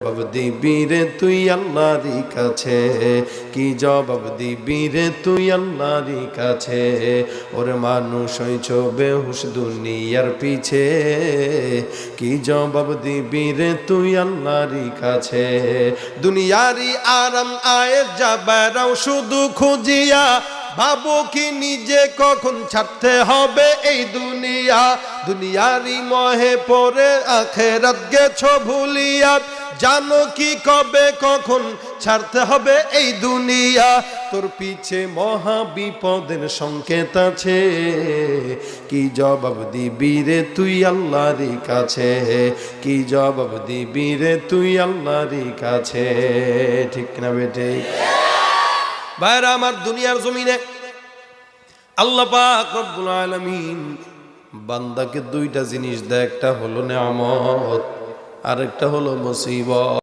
জবাব দিবি রে তুই আল্লাহরই কাছে, কি জবাব দিবি রে তুই আল্লাহরই কাছে। ওরে মানুষ হইছ বেহুশ দুনিয়ার পিছে, কি জবাব দিবি রে তুই আল্লাহরই কাছে। দুনিয়ারি আরাম আয়ের যাবেরাও শুধু খুঁজিয়া, ভাবো কি নিজে কখন ছাড়তে হবে এই দুনিয়া। দুনিয়ারি মহে পড়ে আখেরাত গেছো ভুলিয়া, জানো কি কবে কখন ছাড়তে হবে এই দুনিয়া। তোর পিছে মহা বিপদের সংকেত আছে, কি জবাব দিবি রে তুই আল্লাহরই কাছে, কি জবাব দিবি রে তুই আল্লাহরই কাছে। ঠিক না বেটে? ভাইরা আমার, দুনিয়ার জমিনে আল্লাহ পাক রব্বুল আলামিন বান্দাকে দুইটা জিনিস দেয়, একটা হলো নেয়ামত, আরেকটা হলো মুসিবত।